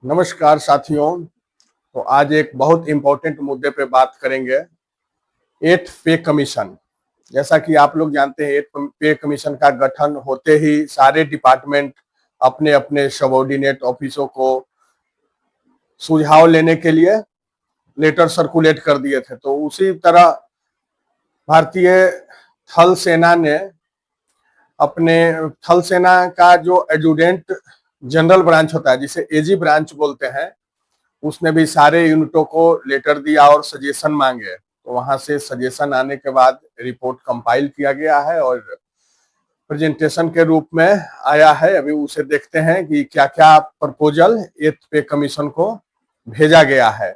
नमस्कार साथियों। तो आज एक बहुत इम्पोर्टेंट मुद्दे पे बात करेंगे, एट पे कमीशन। जैसा कि आप लोग जानते हैं, एट पे कमीशन का गठन होते ही सारे डिपार्टमेंट अपने अपने सबऑर्डिनेट ऑफिसों को सुझाव लेने के लिए लेटर सर्कुलेट कर दिए थे। तो उसी तरह भारतीय थल सेना ने अपने थल सेना का जो एजुडेंट जनरल ब्रांच होता है, जिसे एजी ब्रांच बोलते हैं, उसने भी सारे यूनिटों को लेटर दिया और सजेशन मांगे। तो वहां से सजेशन आने के बाद रिपोर्ट कंपाइल किया गया है और प्रेजेंटेशन के रूप में आया है। अभी उसे देखते हैं कि क्या क्या प्रपोजल एथ पे कमीशन को भेजा गया है।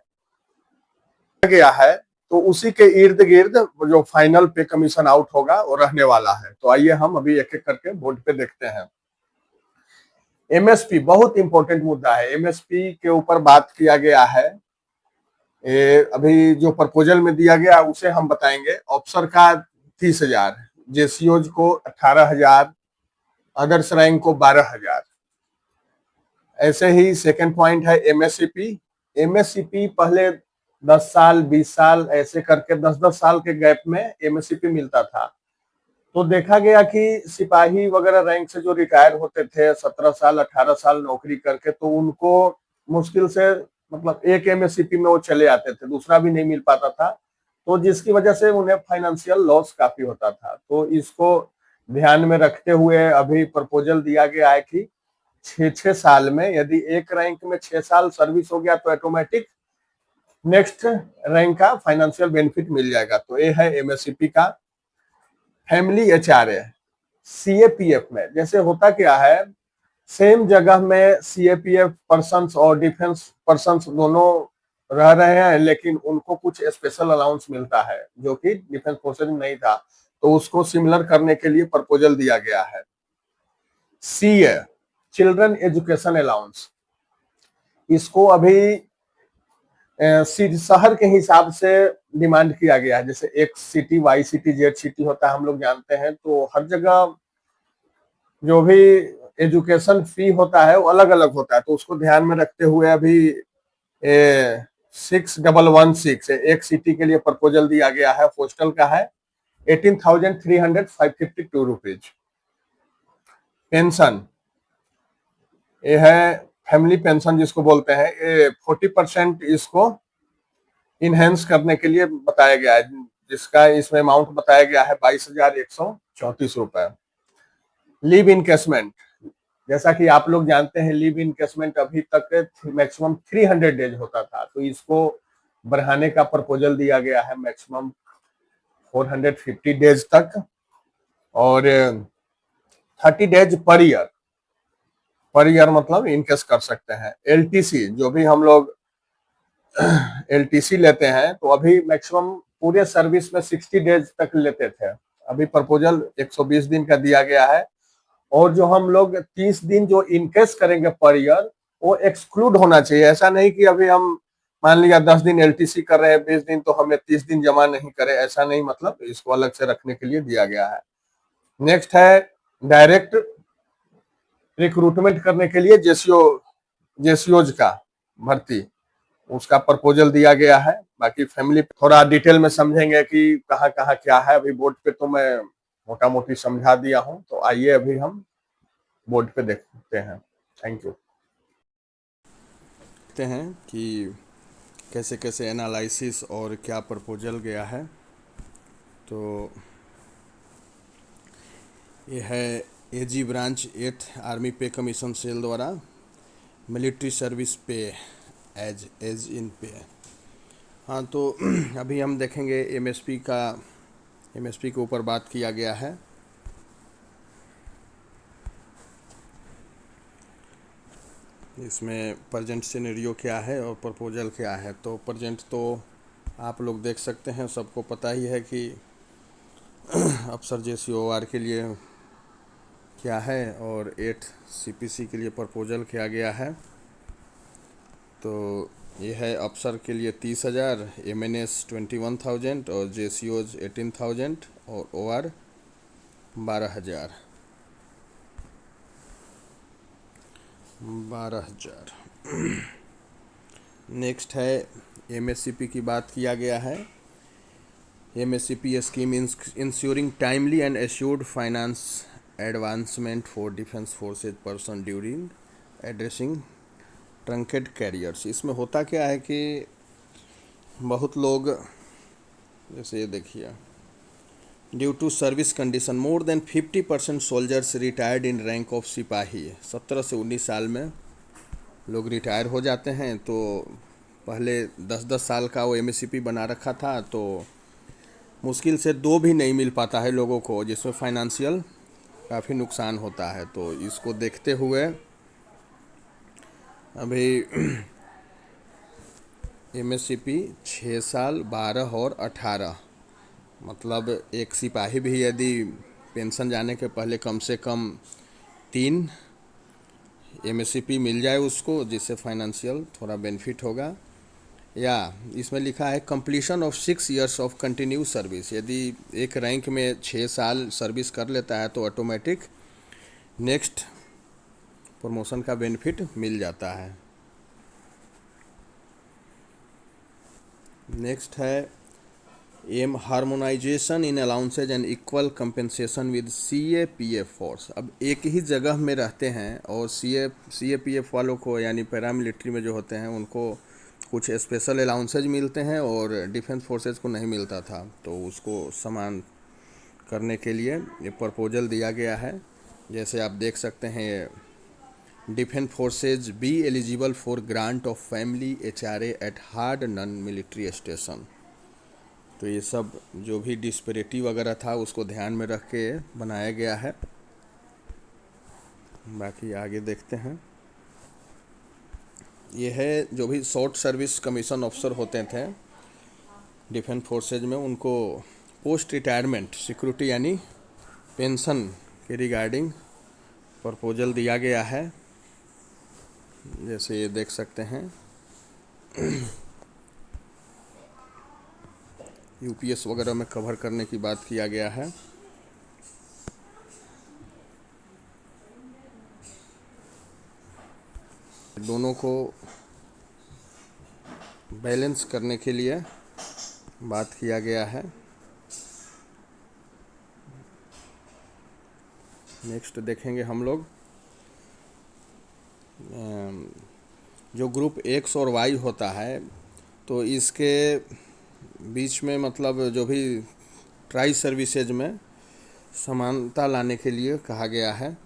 तो उसी के इर्द गिर्द जो फाइनल पे कमीशन आउट होगा वो रहने वाला है। तो आइए हम अभी एक एक करके बोर्ड पे देखते हैं। एमएसपी बहुत इंपॉर्टेंट मुद्दा है। एमएसपी के ऊपर बात किया गया है। अभी जो प्रपोजल में दिया गया उसे हम बताएंगे। अफसर का 30,000, जेसीओज को 18,000, अदर्स रैंक को 12,000। ऐसे ही सेकंड पॉइंट है एमएससीपी। एमएससीपी पहले 10 साल 20 साल ऐसे करके 10-10 साल के गैप में एमएससीपी मिलता था। तो देखा गया कि सिपाही वगैरह रैंक से जो रिटायर होते थे 17 साल 18 साल नौकरी करके, तो उनको मुश्किल से मतलब एक एमएससीपी में वो चले आते थे, दूसरा भी नहीं मिल पाता था। तो जिसकी वजह से उन्हें फाइनेंशियल लॉस काफी होता था। तो इसको ध्यान में रखते हुए अभी प्रपोजल दिया गया है कि 6-6 साल में यदि एक रैंक में 6 साल सर्विस हो गया तो ऑटोमेटिक नेक्स्ट रैंक का फाइनेंशियल बेनिफिट मिल जाएगा। तो ये है एमएससीपी का। फैमिली एचआरए सीएपीएफ में जैसे होता क्या है, सेम जगह में सीएपीएफ पर्सन्स और डिफेंस पर्सन्स दोनों रह रहे हैं, लेकिन उनको कुछ स्पेशल अलाउंस मिलता है जो कि डिफेंस फोर्सेज में नहीं था। तो उसको सिमिलर करने के लिए प्रपोजल दिया गया है। सीए चिल्ड्रन एजुकेशन अलाउंस, इसको अभी शहर के हिसाब से डिमांड किया गया है। जैसे एक city Y city Z city होता है, हम लोग जानते हैं। तो हर जगह जो भी एजुकेशन फी होता है वो अलग अलग होता है। तो उसको ध्यान में रखते हुए अभी 6116 एक सिटी के लिए प्रपोजल दिया गया है। पोस्टल का है 18,352 रुपीज। पेंशन ये है फैमिली पेंशन जिसको बोलते हैं, ये 40% इसको इनहेंस करने के लिए बताया गया है, जिसका इसमें अमाउंट बताया गया है 22,134 रुपए। लीव इनकेसमेंट, जैसा कि आप लोग जानते हैं, लीव इनकेसमेंट अभी तक मैक्सिमम 300 डेज होता था। तो इसको बढ़ाने का प्रपोजल दिया गया है मैक्सिमम 450 डेज तक, और 30 डेज पर ईयर मतलब इनकेस कर सकते हैं। एलटीसी जो भी हम लोग एलटीसी लेते हैं, तो अभी मैक्सिमम पूरे सर्विस में 60 डेज तक लेते थे। अभी प्रपोजल 120 दिन का दिया गया है। और जो हम लोग 30 दिन जो इनकेस करेंगे पर ईयर, वो एक्सक्लूड होना चाहिए। ऐसा नहीं कि अभी हम मान लिया 10 दिन एलटीसी कर रहे हैं 20 दिन, तो हमें 30 दिन जमा नहीं करे, ऐसा नहीं। मतलब इसको अलग से रखने के लिए दिया गया है। नेक्स्ट है डायरेक्ट रिक्रूटमेंट करने के लिए जेसीओज का भर्ती, उसका प्रपोजल दिया गया है। बाकी फैमिली थोड़ा डिटेल में समझेंगे कि कहाँ कहाँ क्या है। अभी बोर्ड पे तो मैं मोटा मोटी समझा दिया हूँ। तो आइए अभी हम बोर्ड पे देखते हैं। Thank you. देखते हैं कि कैसे कैसे एनालिसिस और क्या प्रपोजल गया है। तो ये है एजी ब्रांच 8 आर्मी पे कमीशन सेल द्वारा मिलिट्री सर्विस पे एज इन पे। हाँ, तो अभी हम देखेंगे एमएसपी के ऊपर बात किया गया है। इसमें प्रेजेंट सिनेरियो क्या है और प्रपोजल क्या है। तो प्रेजेंट तो आप लोग देख सकते हैं, सबको पता ही है कि अफसर जेसीओआर के लिए क्या है और 8 सीपीसी के लिए प्रपोजल किया गया है। तो ये है अफसर के लिए 30,000, एमएनएस 21,000 और जेसीओज 18,000 और ओआर 12,000। नेक्स्ट है एमएससीपी की बात किया गया है। MSCP scheme ensuring timely and assured finance advancement for defence forces person during addressing truncate carriers. इसमें होता क्या है कि बहुत लोग, जैसे ये देखिए, due to service condition more than 50% soldiers retired in rank of सिपाही। 17 से 19 साल में लोग रिटायर हो जाते हैं। तो पहले 10-10 साल का वो एमएससीपी बना रखा था, तो मुश्किल से 2 भी नहीं मिल पाता है लोगों को, जिसमें फाइनेंशियल काफ़ी नुकसान होता है। तो इसको देखते हुए अभी एमएससीपी 6 साल, 12 और 18, मतलब एक सिपाही भी यदि पेंशन जाने के पहले कम से कम 3 एमएससीपी मिल जाए उसको, जिससे फाइनेंशियल थोड़ा बेनिफिट होगा। या इसमें लिखा है completion of 6 years of continue service. यदि एक रैंक में 6 साल सर्विस कर लेता है तो ऑटोमेटिक नेक्स्ट प्रमोशन का बेनिफिट मिल जाता है। नेक्स्ट है M harmonisation in allowances and equal compensation with CAPF force. अब एक ही जगह में रहते हैं और सीएपीएफ वालों को, यानी पैरामिलिट्री में जो होते हैं, उनको कुछ स्पेशल अलाउंसेज मिलते हैं और डिफेंस फोर्सेज को नहीं मिलता था। तो उसको समान करने के लिए ये प्रपोजल दिया गया है। जैसे आप देख सकते हैं, defence forces be eligible for grant of family HRA at hard non military station. तो ये सब जो भी डिस्पेरिटी वगैरह था उसको ध्यान में रख के बनाया गया है। बाकी आगे देखते हैं। ये है जो भी शॉर्ट सर्विस कमीशन ऑफिसर होते थे डिफेंस फोर्सेज में, उनको पोस्ट रिटायरमेंट सिक्योरिटी यानी पेंशन के रिगार्डिंग प्रपोजल दिया गया है। जैसे ये देख सकते हैं, यूपीएस वगैरह में कवर करने की बात किया गया है। दोनों को बैलेंस करने के लिए बात किया गया है। नेक्स्ट देखेंगे हम लोग, जो ग्रुप एक्स और वाई होता है, तो इसके बीच में मतलब जो भी ट्राई सर्विसेज में समानता लाने के लिए कहा गया है।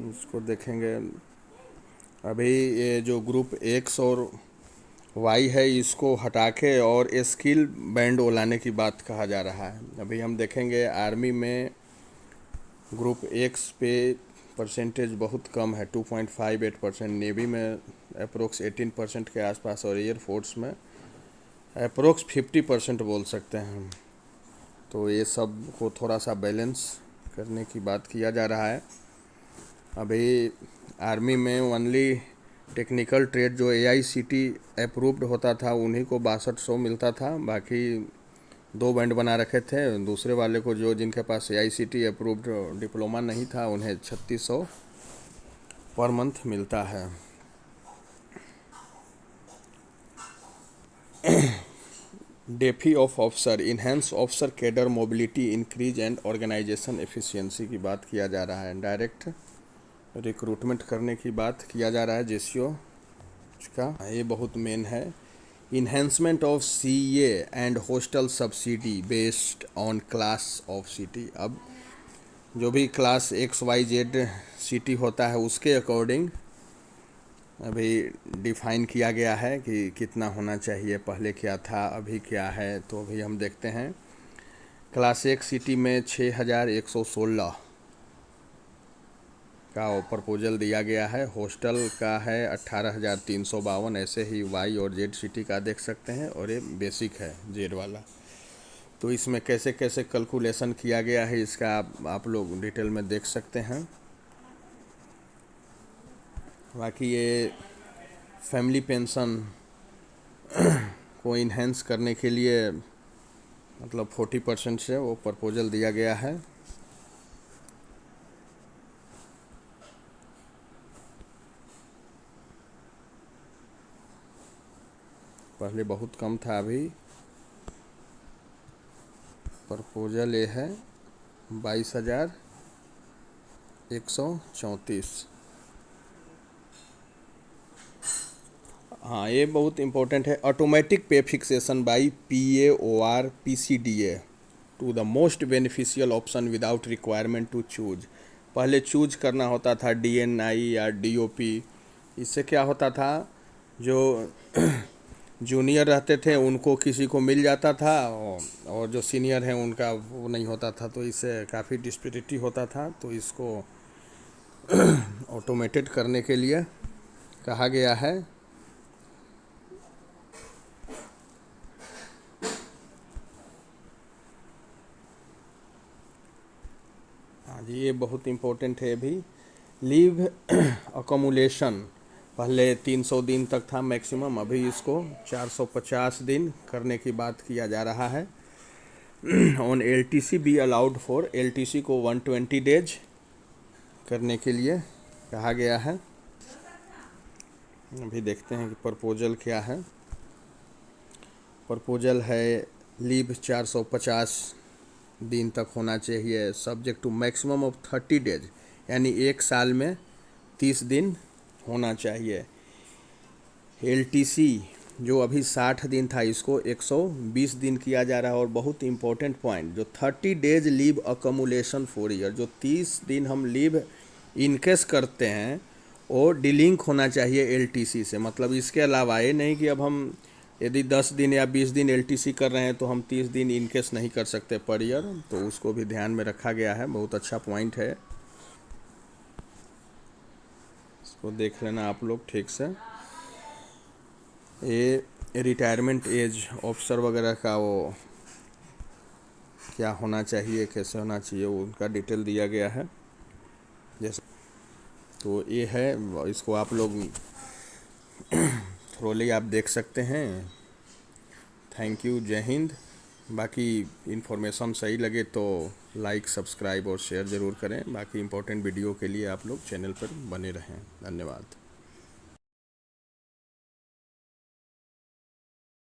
इसको देखेंगे। अभी ये जो ग्रुप एक्स और वाई है, इसको हटा के और स्किल बैंड लाने की बात कहा जा रहा है। अभी हम देखेंगे आर्मी में ग्रुप एक्स पे परसेंटेज बहुत कम है, 2.58%। नेवी में अप्रोक्स 18% के आसपास और एयरफोर्स में अप्रोक्स 50% बोल सकते हैं हम। तो ये सब को थोड़ा सा बैलेंस करने की बात किया जा रहा है। अभी आर्मी में ओनली टेक्निकल ट्रेड जो AICT अप्रूव्ड होता था उन्हीं को 6200 मिलता था। बाकी 2 बैंड बना रखे थे। दूसरे वाले को, जो जिनके पास AICT अप्रूव्ड डिप्लोमा नहीं था, उन्हें 3600 पर मंथ मिलता है। Defy of officer enhance officer cadre mobility increase and organisation efficiency की बात किया जा रहा है। डायरेक्ट रिक्रूटमेंट करने की बात किया जा रहा है जेसीओ का। ये बहुत मेन है। Enhancement of CA and hostel subsidy based on class of city. अब जो भी क्लास XYZ सिटी होता है उसके अकॉर्डिंग अभी डिफाइन किया गया है कि कितना होना चाहिए। पहले क्या था, अभी क्या है। तो अभी हम देखते हैं, क्लास 1 सिटी में 6116 का प्रपोजल दिया गया है। हॉस्टल का है 18352। ऐसे ही वाई और जेड सिटी का देख सकते हैं, और ये बेसिक है जेड वाला। तो इसमें कैसे कैसे कैलकुलेशन किया गया है, इसका आप लोग डिटेल में देख सकते हैं। बाकी ये फैमिली पेंशन को इन्हेंस करने के लिए मतलब 40% से वो प्रपोजल दिया गया है। पहले बहुत कम था, अभी प्रपोजल ये है 22,134। हाँ, ये बहुत इंपॉर्टेंट है। Automatic pay fixation by PAOR PCDA to the most beneficial option without requirement to choose. पहले चूज करना होता था DNI या DOP। इससे क्या होता था, जो जूनियर रहते थे उनको किसी को मिल जाता था, और जो सीनियर हैं उनका वो नहीं होता था, तो इससे काफ़ी डिस्पैरिटी होता था। तो इसको ऑटोमेटेड करने के लिए कहा गया है। हाँ जी, ये बहुत इम्पोर्टेंट है भी। लीव अकोमुलेशन पहले 300 दिन तक था मैक्सिमम, अभी इसको 450 दिन करने की बात किया जा रहा है। On LTC be allowed for, LTC को 120 डेज करने के लिए कहा गया है। अभी देखते हैं कि प्रपोजल क्या है। प्रपोजल है लीव 450 दिन तक होना चाहिए, subject to maximum of 30 days, यानी एक साल में 30 दिन होना चाहिए। LTC जो अभी 60 दिन था, इसको 120 दिन किया जा रहा है। और बहुत इंपॉर्टेंट पॉइंट, जो 30 days leave accumulation for year, जो 30 दिन हम लीव इनकेस करते हैं वो डिलिंक होना चाहिए LTC से। मतलब इसके अलावा ये नहीं कि अब हम यदि 10 दिन या 20 दिन LTC कर रहे हैं तो हम 30 दिन इनकेस नहीं कर सकते पर ईयर, तो उसको भी ध्यान में रखा गया है। बहुत अच्छा पॉइंट है, इसको देख लेना आप लोग ठीक से। ये रिटायरमेंट एज ऑफिसर वगैरह का वो क्या होना चाहिए, कैसे होना चाहिए, वो उनका डिटेल दिया गया है। जैसे तो ये है, इसको आप लोग थ्रोली आप देख सकते हैं। थैंक यू, जय हिंद। बाकी इन्फॉर्मेशन सही लगे तो लाइक, सब्सक्राइब और शेयर ज़रूर करें। बाकी इम्पोर्टेंट वीडियो के लिए आप लोग चैनल पर बने रहें। धन्यवाद।